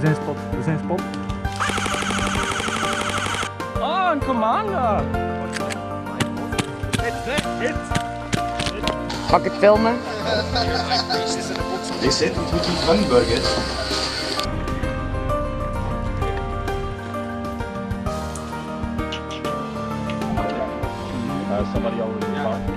zijn spot, we zijn spot. Oh, een commander! Mag ik het filmen? They said it would be fun, Berget. Somebody already parked.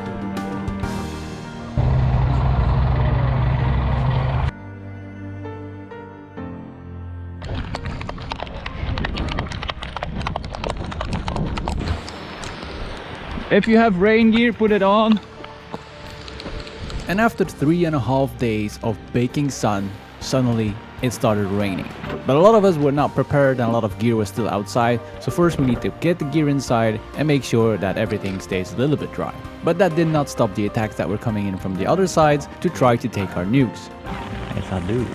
If you have rain gear, put it on. And after 3.5 days of baking sun, suddenly it started raining. But a lot of us were not prepared and a lot of gear was still outside, so first we need to get the gear inside and make sure that everything stays a little bit dry. But that did not stop the attacks that were coming in from the other sides to try to take our nukes. Yes, I do.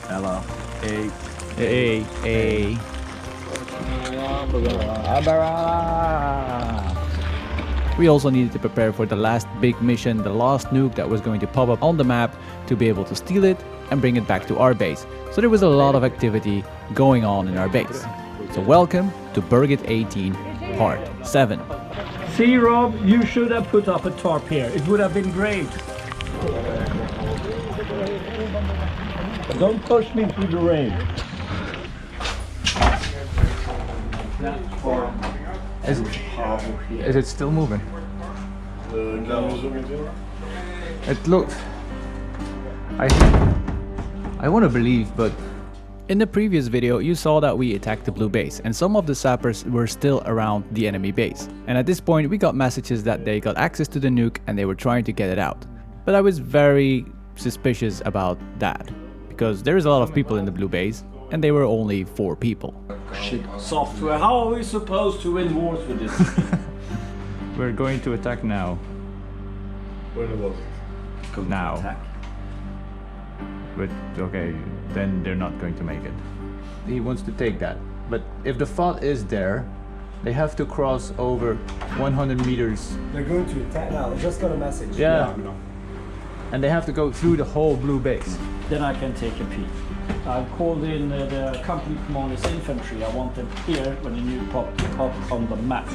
Hello. Hey. Hey. We also needed to prepare for the last big mission, the last nuke that was going to pop up on the map, to be able to steal it and bring it back to our base. So there was a lot of activity going on in our base. So welcome to Berget 18 Part 7. See, Rob, you should have put up a tarp here. It would have been great. Don't push me through the rain. Is it still moving? It looks... I want to believe, but... In the previous video, you saw that we attacked the blue base, and some of the sappers were still around the enemy base. And at this point, we got messages that they got access to the nuke and they were trying to get it out. But I was very suspicious about that, because there is a lot of people in the blue base, and they were only 4 people. Shit, software. How are we supposed to win wars with this? We're going to attack now. Now. Attack. But okay, then they're not going to make it. He wants to take that. But if the thought is there, they have to cross over 100 meters. They're going to attack now. I just got a message. Yeah. And they have to go through the whole blue base. Then I can take a peek. I've called in the company commander's infantry. I want them here when the new pop on the map.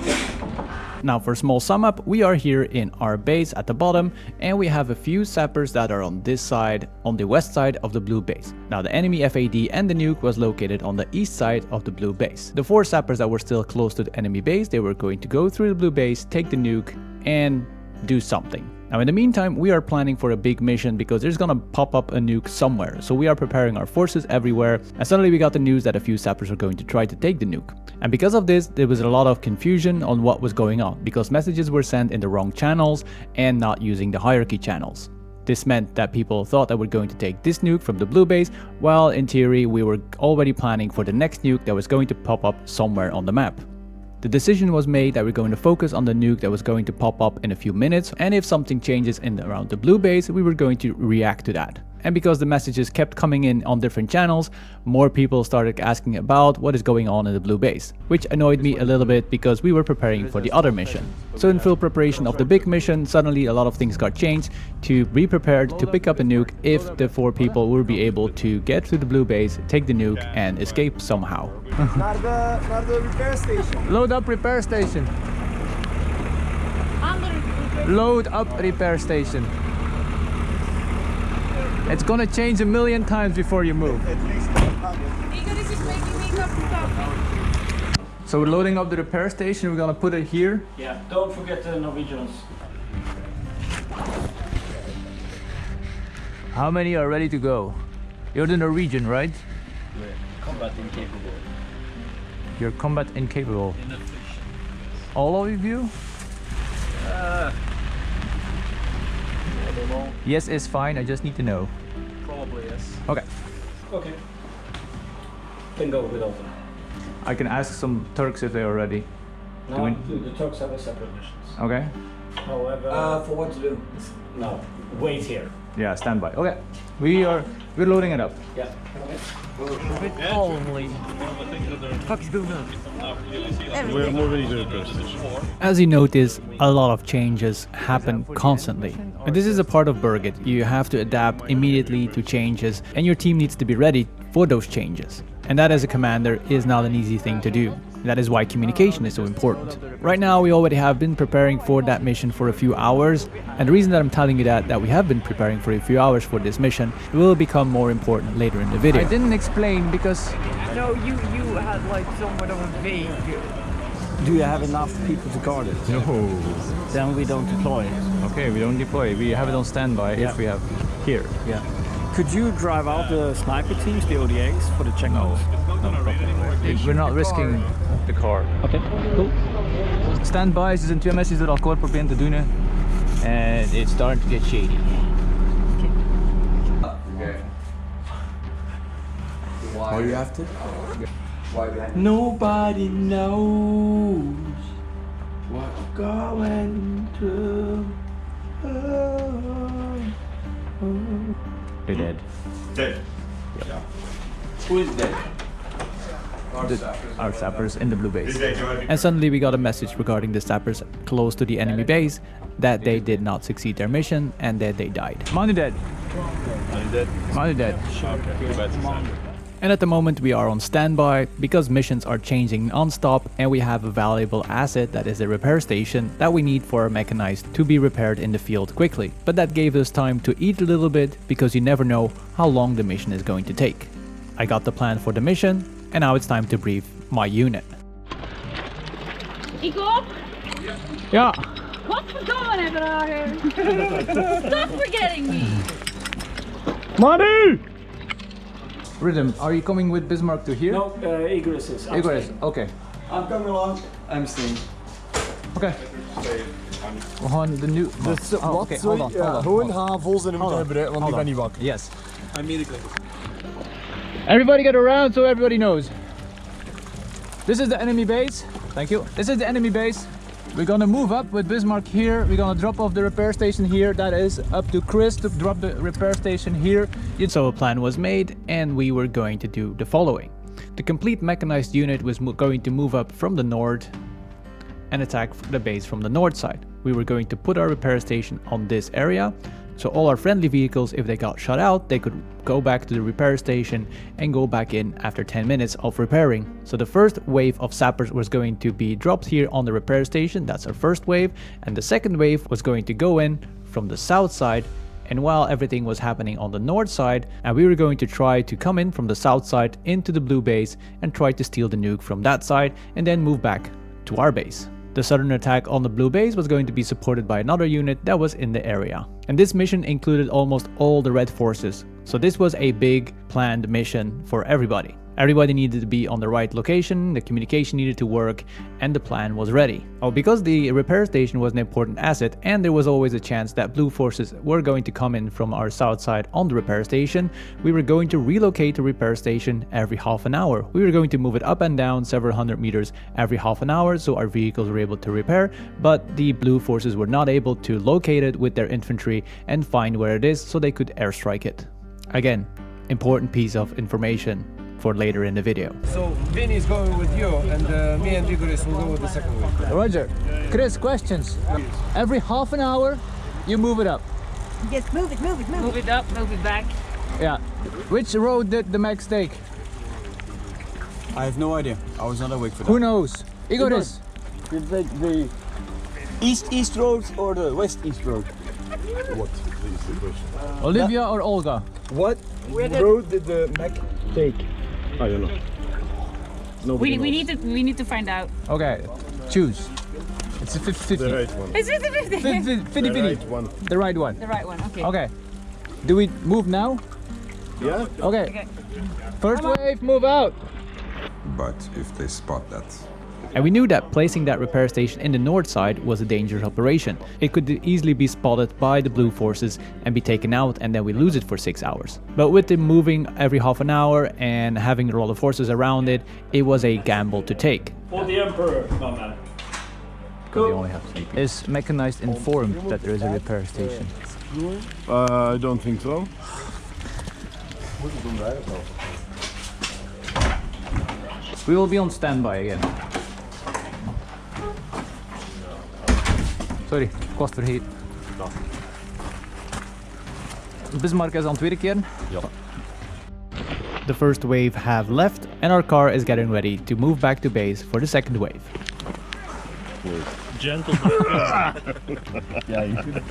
Now for a small sum up, we are here in our base at the bottom, and we have a few sappers that are on this side, on the west side of the blue base. Now the enemy FAD and the nuke was located on the east side of the blue base. The 4 sappers that were still close to the enemy base, they were going to go through the blue base, take the nuke, and do something. Now in the meantime, we are planning for a big mission because there's gonna pop up a nuke somewhere. So we are preparing our forces everywhere, and suddenly we got the news that a few sappers are going to try to take the nuke. And because of this, there was a lot of confusion on what was going on, because messages were sent in the wrong channels and not using the hierarchy channels. This meant that people thought that we're going to take this nuke from the blue base, while in theory we were already planning for the next nuke that was going to pop up somewhere on the map. The decision was made that we're going to focus on the nuke that was going to pop up in a few minutes, and if something changes in around the blue base, we were going to react to that. And because the messages kept coming in on different channels, more people started asking about what is going on in the blue base, which annoyed me a little bit because we were preparing for the other mission. So in full preparation of the big mission, suddenly a lot of things got changed to be prepared to pick up a nuke if the 4 people will be able to get to the blue base, take the nuke and escape somehow. Naar de repair station. Load up repair station. Load up repair station. It's gonna change a million times before you move. So we're loading up the repair station, we're gonna put it here. Yeah, don't forget the Norwegians. How many are ready to go? You're the Norwegian, right? Combat incapable. You're combat incapable. All of you? I don't know. Yes is fine, I just need to know. Probably yes. Okay. Okay. Can go without them. I can ask some Turks if they're ready. No, the Turks have a separate missions. Okay. However, For what to do? No, wait here. Yeah, stand by. Okay. We're loading it up. Yeah. Holy fuck is going on? We're moving to the repair station. As you notice, a lot of changes happen constantly. And this is a part of Berget. You have to adapt immediately to changes, and your team needs to be ready for those changes. And that as a commander is not an easy thing to do. That is why communication is so important. Right now we already have been preparing for that mission for a few hours, and the reason that I'm telling you that we have been preparing for a few hours for this mission will become more important later in the video. I didn't explain because... No, you had like somewhat of a vague. Do you have enough people to guard it? No. Then we don't deploy it. Okay, we don't deploy. We have it on standby Yeah. if we have here. Yeah. Could you drive out the sniper teams, the ODAs, for the checkpoints? We're not risking the car. Okay, cool. Standby is een 2 mensen er akkoord proberen te doen. And it's starting to get shady. Why do you have to? Nobody knows what I'm going through. They're dead. Dead. Who is dead? Our sappers in the blue base. Is that And suddenly we got a message regarding the sappers close to the enemy base that they did not succeed their mission and that they died. Money dead. Money dead. And at the moment we are on standby because missions are changing non-stop and we have a valuable asset that is a repair station that we need for our mechanized to be repaired in the field quickly. But that gave us time to eat a little bit because you never know how long the mission is going to take. I got the plan for the mission and now it's time to brief my unit. Igor, Yeah. what's going on over here? Stop forgetting me. Money! Rhythm, are you coming with Bismarck to here? No, Igor is. Igor is, okay. I'm coming along. I'm staying. Okay. We gaan de nu... Oh, okay, hold on, hold on. Gewoon havels en hem moeten hebben, want ik ben niet wakker. Yes. Immediately. Everybody get around so everybody knows. This is the enemy base. Thank you. This is the enemy base. We're gonna move up with Bismarck here. We're gonna drop off the repair station here. That is up to Chris to drop the repair station here. So a plan was made and we were going to do the following. The complete mechanized unit was going to move up from the north and attack the base from the north side. We were going to put our repair station on this area. So all our friendly vehicles, if they got shot out, they could go back to the repair station and go back in after 10 minutes of repairing. So the first wave of sappers was going to be dropped here on the repair station. That's our first wave. And the second wave was going to go in from the south side. And while everything was happening on the north side, and we were going to try to come in from the south side into the blue base and try to steal the nuke from that side and then move back to our base. The southern attack on the blue base was going to be supported by another unit that was in the area. And this mission included almost all the red forces. So this was a big planned mission for everybody. Everybody needed to be on the right location, the communication needed to work, and the plan was ready. Oh, because the repair station was an important asset and there was always a chance that blue forces were going to come in from our south side on the repair station, we were going to relocate the repair station every half an hour. We were going to move it up and down several hundred meters every half an hour so our vehicles were able to repair, but the blue forces were not able to locate it with their infantry and find where it is so they could airstrike it. Again, important piece of information for later in the video. So Vinny is going with you and me and Igor will go with the second one. Roger. Chris, questions? Every half an hour, you move it up. Just move it, move it, move it. Move it up, move it back. Yeah. Which road did the Max take? I have no idea. I was not awake for that. Who knows? Igor is. You take the east road or the west-east road? What is the question? Olivia or Olga? What road did the mech take? I don't know. Nobody knows. We need to find out. Okay, choose. It's a 50-50. The right one. Is it the 50? 50-50. The right one. The right one. The right one, okay. Okay. Do we move now? Yeah? Okay. Okay. First wave, move out. But if they spot that, And we knew that placing that repair station in the north side was a dangerous operation. It could easily be spotted by the blue forces and be taken out, and then we lose it for 6 hours. But with them moving every half an hour and having all the forces around it, it was a gamble to take. For the Emperor, my man. because they only have 3 people. Is Mechanized informed that there is a repair station? I don't think so. We will be on standby again. Sorry, kost vergeten. Bismarck is aan het tweede keren? Ja. The first wave have left and our car is getting ready to move back to base for the second wave. Gentle. Yeah, you should.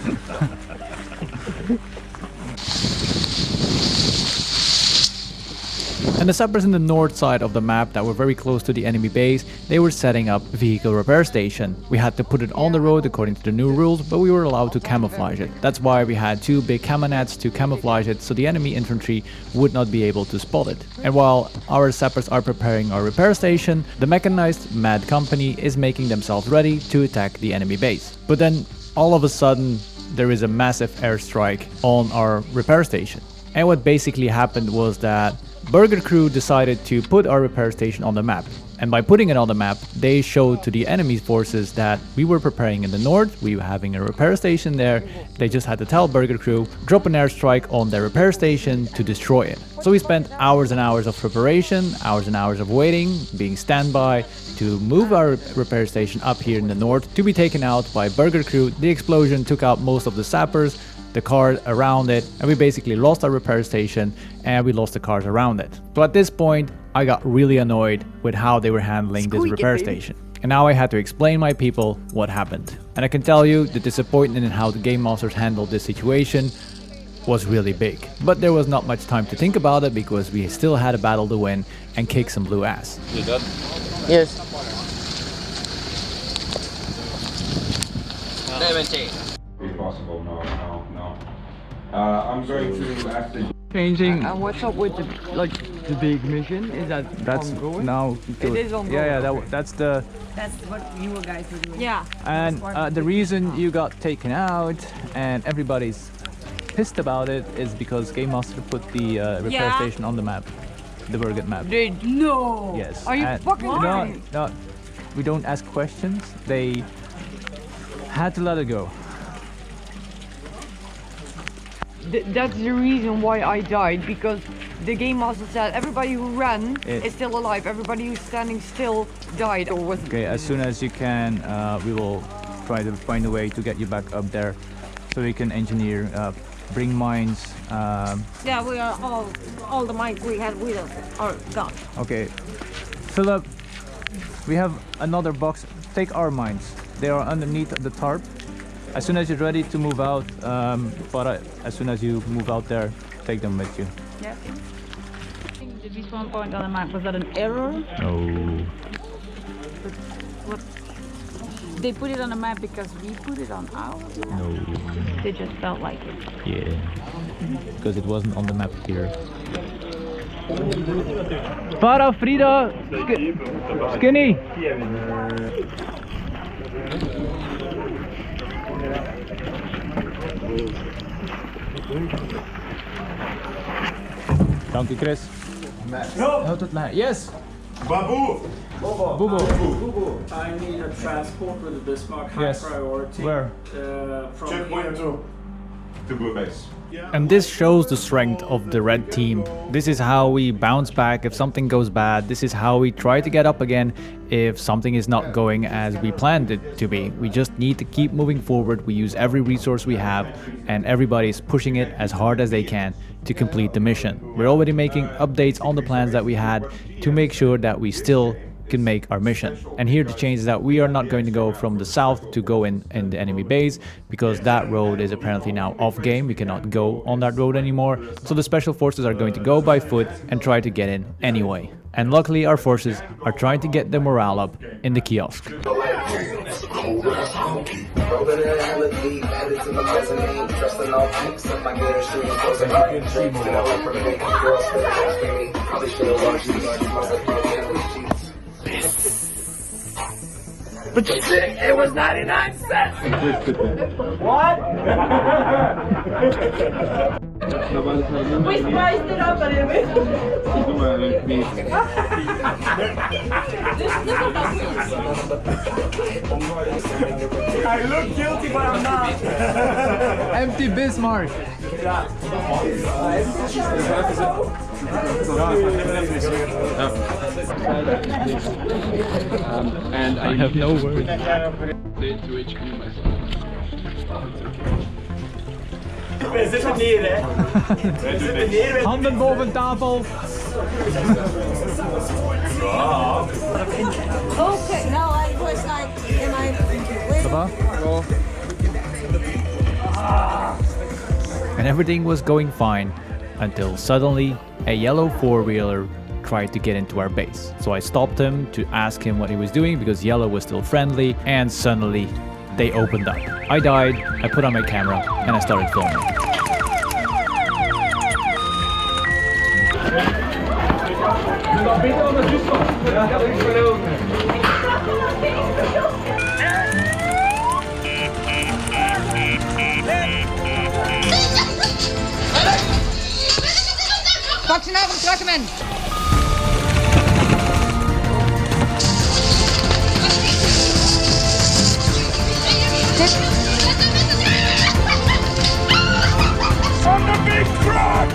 And the sappers in the north side of the map that were very close to the enemy base, they were setting up vehicle repair station. We had to put it on the road according to the new rules, but we were allowed to camouflage it. That's why we had 2 big camo nets to camouflage it so the enemy infantry would not be able to spot it. And while our sappers are preparing our repair station, the mechanized Mad Company is making themselves ready to attack the enemy base. But then all of a sudden there is a massive airstrike on our repair station. And what basically happened was that Berget crew decided to put our repair station on the map. And by putting it on the map, they showed to the enemy forces that we were preparing in the north, we were having a repair station there. They just had to tell Berget crew, drop an airstrike on their repair station to destroy it. So we spent hours and hours of preparation, hours and hours of waiting, being standby, to move our repair station up here in the north to be taken out by Berget crew. The explosion took out most of the sappers, the cars around it, and we basically lost our repair station and we lost the cars around it. So at this point I got really annoyed with how they were handling this repair station. And now I had to explain my people what happened. And I can tell you the disappointment in how the game masters handled this situation was really big. But there was not much time to think about it because we still had a battle to win and kick some blue ass. You done? Yes. 17. If possible, no. I'm going to after. Changing. And what's up with the big mission? Is that's ongoing? Now it is ongoing. Yeah, that's what you guys were doing. Yeah. and the reason you got taken out and everybody's pissed about it is because Game Master put the repair station on the map, the Berget map. No. Yes. Are you and fucking lying? No, we don't ask questions. They had to let it go. That's the reason why I died, because the game master said everybody who ran is still alive, everybody who's standing still died or was. Okay, as soon as you can, we will try to find a way to get you back up there so we can engineer, bring mines. Yeah, we are all the mines we had with us are gone. Okay, Philip, we have another box. Take our mines. They are underneath the tarp. As soon as you're ready to move out, as soon as you move out there, take them with you. Yeah. I think the respawn point on the map, was that an error? No. What? They put it on the map because we put it on ours? No. They just felt like it. Yeah. Because it wasn't on the map here. Para Frida! Skinny! Dank u, Chris. Houdt het mij? Yes! Babu! Bobo! I need a transport with a Bismarck high Yes. priority. Where? From Checkpoint 2. To blue base. And this shows the strength of the red team. This is how we bounce back if something goes bad. This is how we try to get up again if something is not going as we planned it to be. We just need to keep moving forward. We use every resource we have and everybody's pushing it as hard as they can to complete the mission. We're already making updates on the plans that we had to make sure that we still can make our mission. And here the change is that we are not going to go from the south to go in the enemy base because that road is apparently now off game. We cannot go on that road anymore. So the special forces are going to go by foot and try to get in anyway. And luckily our forces are trying to get the morale up in the kiosk. It was 99 cents! We spiced it up a little bit. I look guilty, but I'm not. Empty Bismarck. And I have no words. We zitten neer, hè? We zitten neer. Handen boven tafel. Okay, no, I was like, am I wait? And everything was going fine until suddenly a yellow four-wheeler tried to get into our base. So I stopped him to ask him what he was doing because yellow was still friendly, and suddenly they opened up. I died, I put on my camera, and I started filming. Pak ze nou van de trackerman. On the big truck!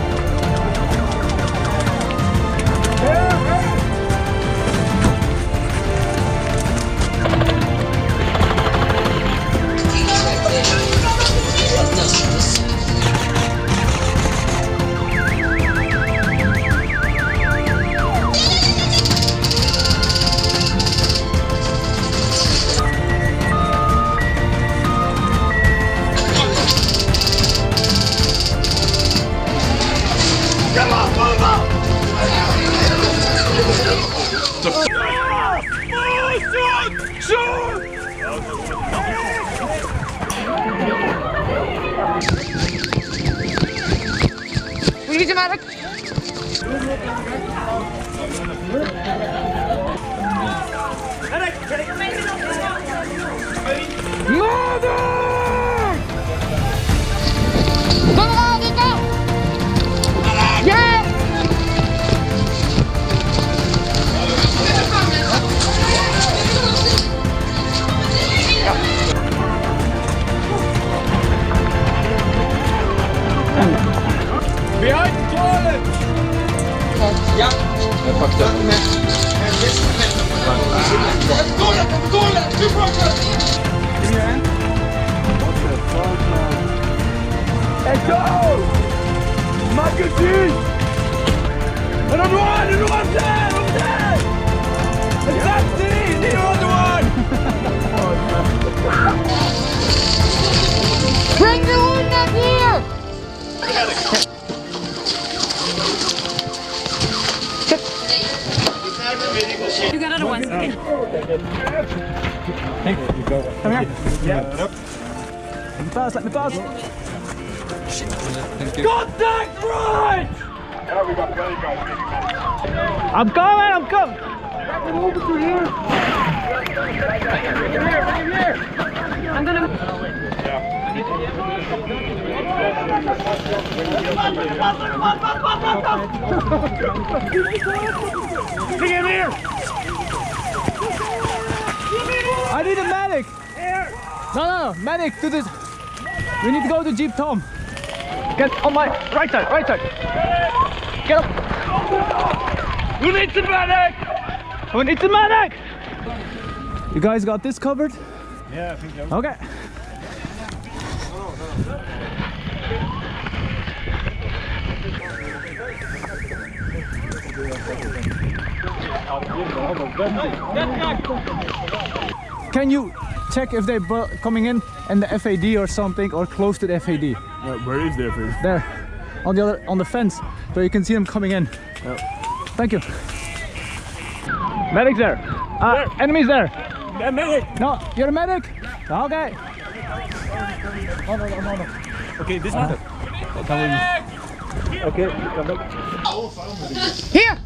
Wil je ze maar? Behind the toilet! Ja, hij pakt dat. Let's go! Magazine! Another one there! Over there! Exactly! The other one! Bring the hond up here! You got other ones. Okay. Come here. Yeah. Let me pass. Contact right! I'm coming. I'm gonna. Bring him here! I need a medic. No, medic to this. We need to go to Jeep Tom. Get on my right side. Get up. Who needs a medic? We need the medic. You guys got this covered? Yeah, I think so. Okay. Can you check if they're coming in the FAD or something, or close to the FAD? Where is their fish? There, on the fence, so you can see them coming in. Thank you. Medic's there. Enemies there. Medic! No, you're a medic. Okay. No. Okay, this one. Okay, come back. Here!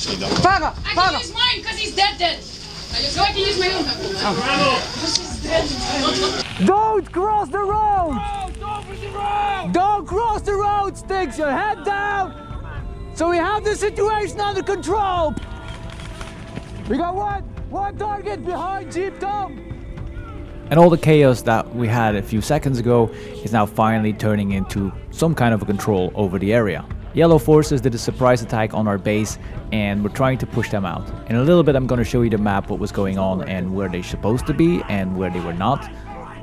Vader! I think he's mine because he's dead. Don't cross the road! Don't cross the road, Sticks! Your head down! So we have the situation under control! We got one target behind Jeep Tom! And all the chaos that we had a few seconds ago is now finally turning into some kind of a control over the area. Yellow forces did a surprise attack on our base and we're trying to push them out. In a little bit I'm going to show you the map, what was going on and where they're supposed to be and where they were not.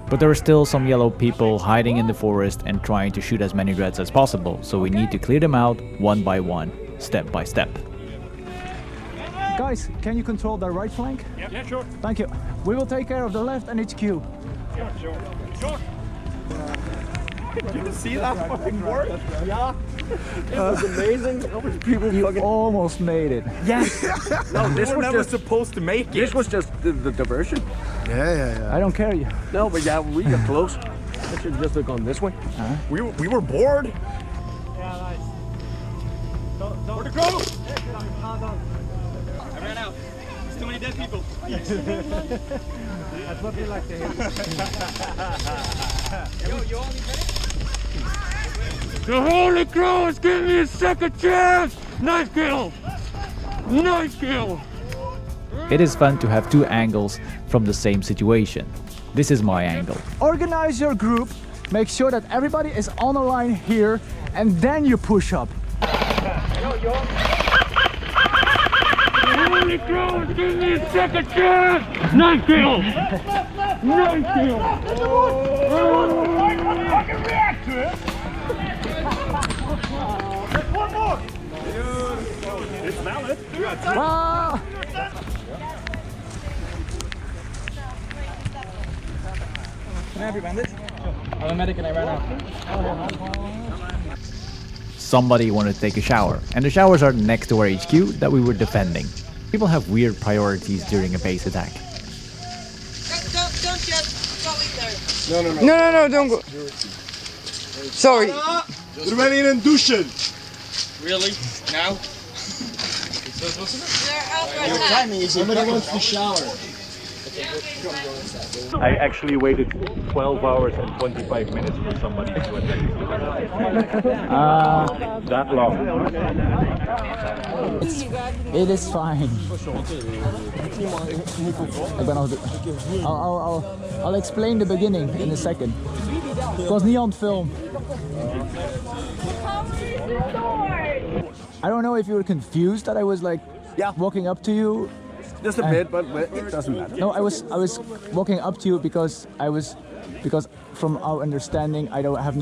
But there are still some yellow people hiding in the forest and trying to shoot as many reds as possible, so we need to clear them out one by one, step by step. Guys, can you control the right flank? Yeah, sure. Thank you. We will take care of the left and HQ. Sure. Did you see that fucking work? Yeah. It was amazing. How much people You fucking... almost made it. Yes. No, this was never supposed to make it. This was just the diversion. Yeah. I don't care you. No, but yeah, we got close. I should just have gone this way. We were bored. Yeah, nice. Where to go? I ran out. There's too many dead people. That's what we like to hear. Yo, you all need medic? The Holy Cross, give me a second chance! Knife kill! Knife kill! It is fun to have two angles from the same situation. This is my angle. Organize your group, make sure that everybody is on a line here, and then you push up. Holy Cross, give me a second chance! Knife kill! Knife kill! I can react to it! There's one more! It's valid. Ah! Can I have your bandage? I'm a medic and I ran out. Somebody wanted to take a shower, and the showers are next to our HQ that we were defending. People have weird priorities during a base attack. Don't just go in there. No, don't go. Sorry. Really? Now? They're out right now. Somebody wants to shower. I actually waited 12 hours and 25 minutes for somebody to attend. That long. It is fine. I'll explain the beginning in a second. Het was niet aan het film. I don't know if you were confused that I was like walking up to you. Just a bit, but it doesn't matter. No, I was walking up to you because from our understanding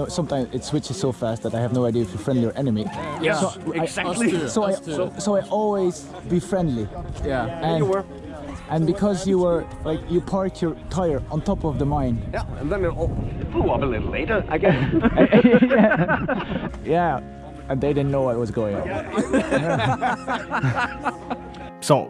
sometimes it switches so fast that I have no idea if you're friendly or enemy. Yeah, so exactly. So I always be friendly. Yeah, and you were. And because you were like you parked your tire on top of the mine. Yeah, and then it all blew up a little later, I guess. Yeah, and they didn't know what was going on. So,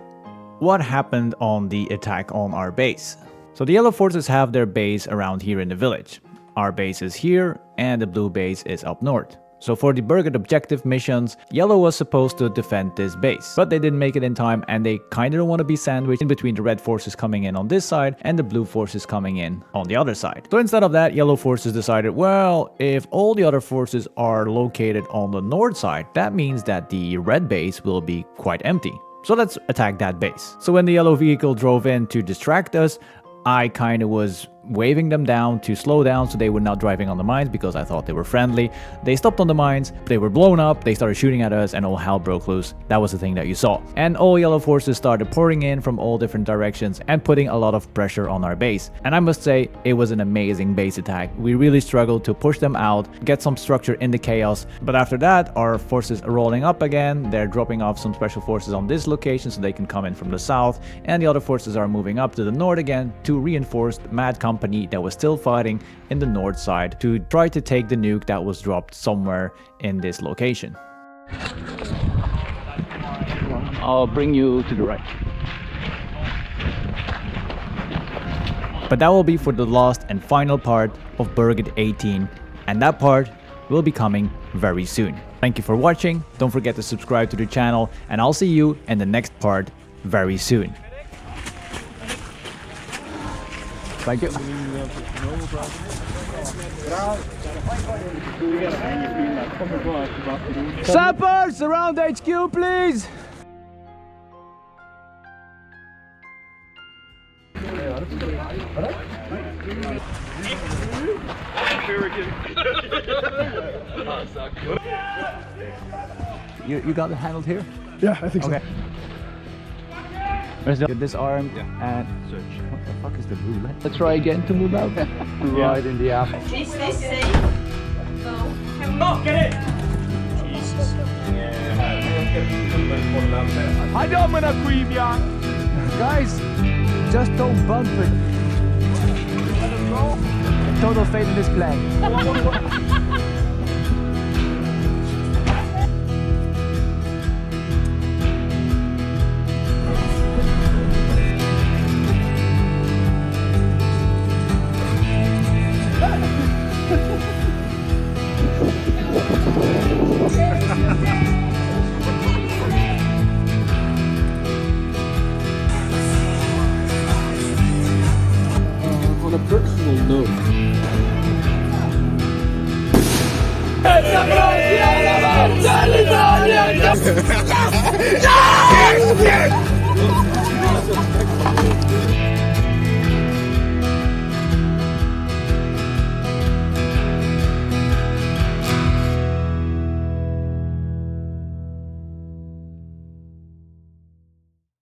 what happened on the attack on our base? So the yellow forces have their base around here in the village. Our base is here and the blue base is up north. So for the Berget objective missions, yellow was supposed to defend this base, but they didn't make it in time and they kinda don't want to be sandwiched in between the red forces coming in on this side and the blue forces coming in on the other side. So instead of that, yellow forces decided, well, if all the other forces are located on the north side, that means that the red base will be quite empty. So let's attack that base. So when the yellow vehicle drove in to distract us, I kind of was waving them down to slow down so they were not driving on the mines because I thought they were friendly. They stopped on the mines, they were blown up, they started shooting at us and all hell broke loose. That was the thing that you saw. And all yellow forces started pouring in from all different directions and putting a lot of pressure on our base. And I must say, it was an amazing base attack. We really struggled to push them out, get some structure in the chaos. But after that, our forces are rolling up again. They're dropping off some special forces on this location so they can come in from the south. And the other forces are moving up to the north again to reinforce the Mad Company that was still fighting in the north side to try to take the nuke that was dropped somewhere in this location. I'll bring you to the right. But that will be for the last and final part of Berget 18, and that part will be coming very soon. Thank you for watching, don't forget to subscribe to the channel, and I'll see you in the next part very soon. Thank you. Sappers around HQ, please. You got it handled here? Yeah, I think Okay. Get this arm and search. What the fuck is the blue light? Let's try again to move out. Right in the app. Is this safe? No. Get it! I don't wanna cream ya! Guys, just don't bump it. Total faith in this plan. On a personal note.